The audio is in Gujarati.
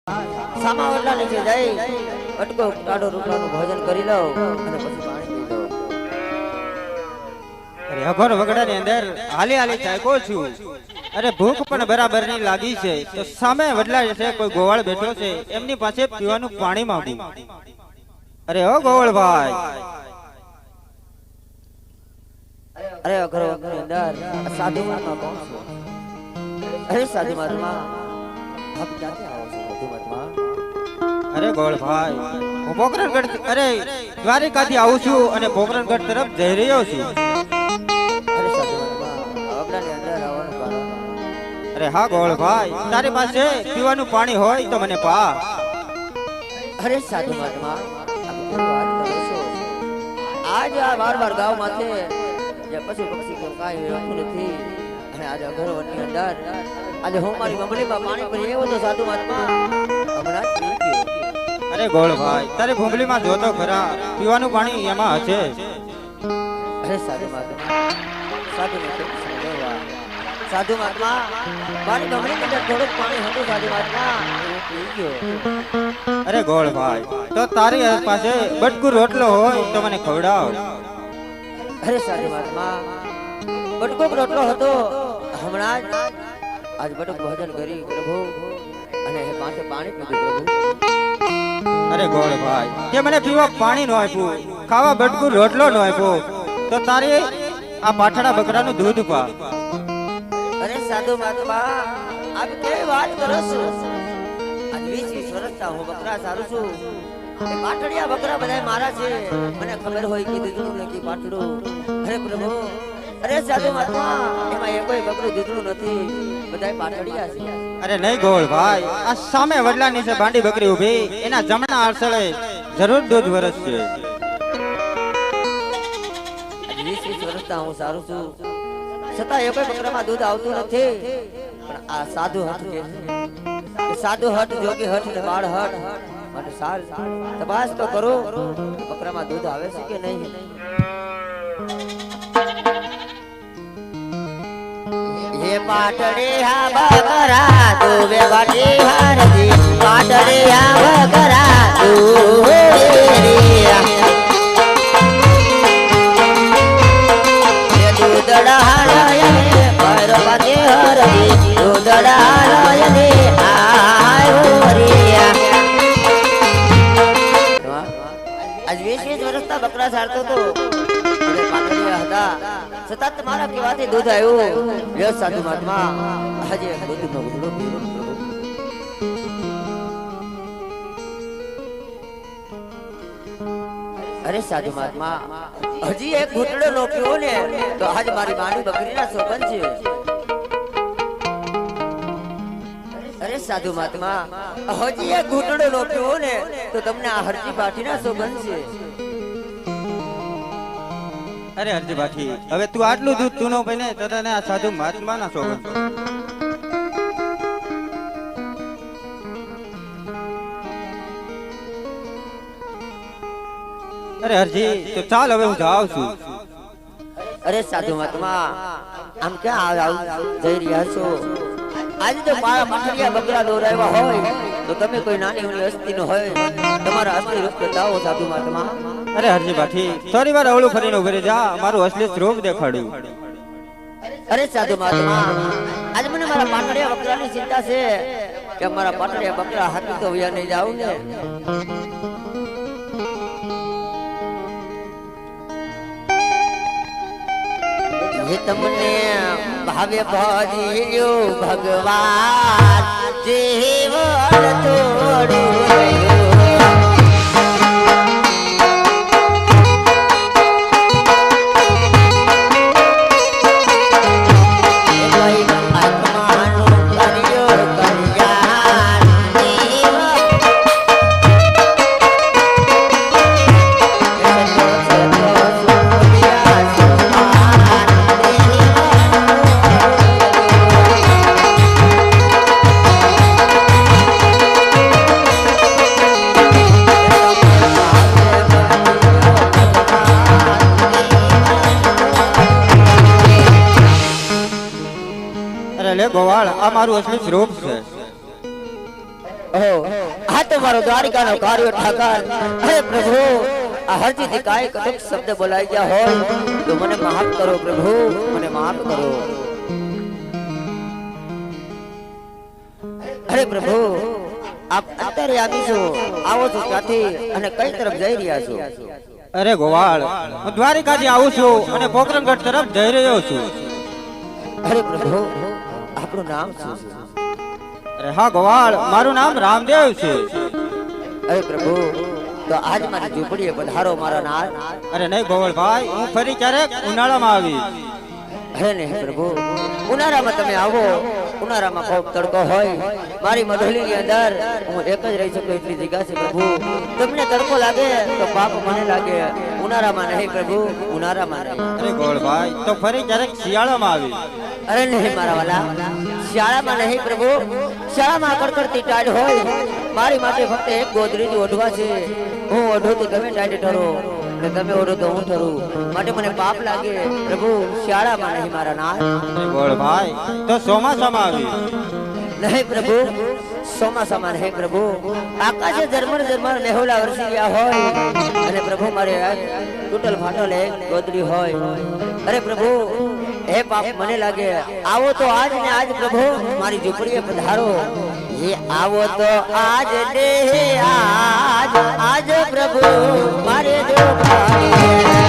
સામા વડલા નીચે જઈ અટકો ટાઢો રોટલાનું ભોજન કરી લઉં અને પછી પાણી પી લઉં. અરે અઘોર વગડાની અંદર હાલી હાલી ચાયકો છું. અરે ભૂખ પણ બરાબર ની લાગી છે તો સામે વડલા છે કોઈ ગોવાળ બેઠો છે એમની પાસે પીવાનું પાણી માંગુ. અરે ઓ ગોવાળભાઈ. અરે અઘોર વગડાની અંદર સાધુ મહાત્મા કોણ છો? અરે સાધુ મહાત્મા આપ ક્યાંથી આવો છો? સાધુ મહાત્મા અરે ગોવાળભાઈ હું પોકરણગઢ અરે દ્વારિકાથી આવું છું અને પોકરણગઢ તરફ જઈ રહ્યો છું. અરે સાધુ મહાત્મા વગડાની અંદર આવવાનું કારણ? અરે હા ગોવાળભાઈ તારી પાસે પીવાનું પાણી હોય તો મને પા. અરે સાધુ મહાત્મા આપ કેવી વાત કરો છો? આજ આ બાર ગાવ માથે જે પશુ પક્ષી કે કાંઈ રહેતું નથી અને આજે અઘોર વનની અંદર આજે હું મારી મમડીમાં પાણી ભરી આવ્યો તો સાધુ મહાત્મા હમણાં જ પી ગયો. અરે ગોળભાઈ તારી ભૂંગળીમાં જોતો ખરા પીવાનું પાણી એમાં હશે. અરે સાધુ મહાત્મા સાધુ મહાત્મા સાધુ મહાત્મા મારી મમડીની અંદર થોડુંક પાણી હતું સાધુ મહાત્મા હું પી ગયો. અરે ગોળભાઈ તો તારી પાસે બટકું રોટલો હોય તો મને ખવડાવ. અરે સાધુ મહાત્મા બટકો રોટલો હતો હમણાં જ આજ બટક ભોજન કરી પ્રભુ અને પાસે પાણી પીધું પ્રભુ. અરે ગોળભાઈ તે મને પીવા પાણી નો આપ્યું ખાવા બટકું રોટલો નો આપ્યો તો તારી આ પાઠડા બકરાનું દૂધ પા. અરે સાધુ મહાત્મા આપ કેવી વાત કરો છો? આજ 20 વર્ષથી હું બકરા સારું છું. એ પાટડિયા બકરા બધા મારા છે મને ખબર હોય કે દૂધનું નથી પાટડું. અરે પ્રભુ અરે સાધુ મહાત્મા એમાં એ કોઈ બકરું દૂધનું નથી બધા પાટડિયા છે. અરે નહીં ગોળભાઈ આ સામે વડલાની છે બાંડી બકરી ઊભી એના જમણા આરસળે જરૂર દૂધ વરસશે. 20 વર્ષથી હું સારું છું છતાં એ કોઈ બકરામાં દૂધ આવતું નથી. પણ આ સાધુ હઠ કે સાધુ હઠ જોગી હઠ ને બાળ હઠ માટે સાલ તપાસ તો કરો બકરામાં દૂધ આવે છે કે નહીં. ये पाटड़े हा बकरा दुबे बाटी हरदी पाटड़े हा बकरा दुबे ये दूधड़ा हरयने परपति हरदी दूधड़ा हरयने आय होरिया. आज 20 વર્ષના બકરા સારતો તો પાટડિયા હતા છતાં તમારા કેવાથી દૂધ આવ્યું. યસ સાધુ મહાત્મા આજે દૂધનો ઘૂંટડો પીવો પ્રભુ. અરે સાધુ મહાત્મા હજી એક ઘૂંટડો નો પીવો ને તો આજ મારી બાણી બકરીના સોગન છે. અરે સાધુ મહાત્મા હજી એક ઘૂંટડો નો પીવો ને તો તમને આ હરજી પાઠીના સોગન છે. અરે હરજી બાઠી હવે તું આટલું દૂધ તું નો પીને તો તને આ સાધુ મહાત્મા ના સોગન. અરે હરજી તો ચાલ હવે હું જાઉં છું. અરે સાધુ મહાત્મા આમ ક્યાં જઈ રહ્યા છો? આજે જો મારા પાટડિયા બકરા દોરાવ્યા હોય તો તમે કોઈ નાની ઉની હસ્તી નો હોય તમારા અસલી રૂપ બતાવો સાધુ મહાત્મા. અરે હરજી બાઠી થોડી વાર અવળું ફરીને ઉભી રહી જા મારું અસલી સ્વરૂપ દેખાડ્યું. અરે સાધુ મહાત્મા આજે મને મારા પાટડિયા બકરાની ચિંતા છે કે મારા પાટડિયા બકરા હાથી તો વયા નહીં જાવ ને. ये तमने भावे भजियो भगवान जीव तोड़ो ગોવાળ આ મારું અસલી સ્વરૂપ છે. ઓહો આ તો મારો દ્વારિકાનો કાર્ય ઠાકર હે પ્રભુ આ હરજીથી કાય કટક શબ્દ બોલાઈ ગયા હોય તો મને માફ કરો પ્રભુ મને માફ કરો અરે પ્રભુ આપ અત્યારે આવી છો આવો છો ક્યાંથી અને કઈ તરફ જઈ રહ્યા છો અરે ગોવાળ હું દ્વારિકાથી આવું છું અને પોકરણગઢ તરફ જઈ રહ્યો છું અરે પ્રભુ આપણું નામ શું છે અરે હા ગોવાળ મારું નામ રામદેવ છે અરે પ્રભુ તો આજ મારી ઝૂંપડીએ પધારો મારા નાથ અરે નહીં ગોવાળ ભાઈ હું ફરી ક્યારેક ઉનાળામાં આવી હે ને પ્રભુ ઉનાળામાં તમે આવો ઉનાળામાં ખૂબ તડકો હોય મારી મઢોલીની અંદર હું એક જ રહી શકું એટલી જગ્યા છે પ્રભુ તમને તડકો લાગે તો પાપ મને લાગે ઉનાળામાં નહીં પ્રભુ ઉનાળામાં નહીં અરે ગોવાળ ભાઈ તો ફરી ક્યારેક શિયાળામાં આવી અરે નહીં મારા વાલા શાળામાં નહીં પ્રભુ શાળામાં કડકડતી ટાઢ હોય મારી માટે ફક્ત એક ગોદડી જ ઓઢવા છે હું ઓઢું તો ગમે ટાઢે ઠરો અને તમે ઓઢો તો હું ઠરું માટે મને પાપ લાગે પ્રભુ શાળામાં નહીં મારા નાથ અરે ગોવાળ ભાઈ તો ચોમાસામાં આવી નહીં પ્રભુ ચોમાસામાં નહીં પ્રભુ આકાશે ઝરમર ઝરમર લેહોલા વરસી રહ્યા હોય અને પ્રભુ મારે તૂટલ ફાટલ એક ગોદડી હોય અરે પ્રભુ હે પાપ મને લાગે આવો તો આજ ને આજ પ્રભુ મારી ઝૂંપડીએ પધારો એ આવો તો આજ ને આજ આજ પ્રભુ મારે જો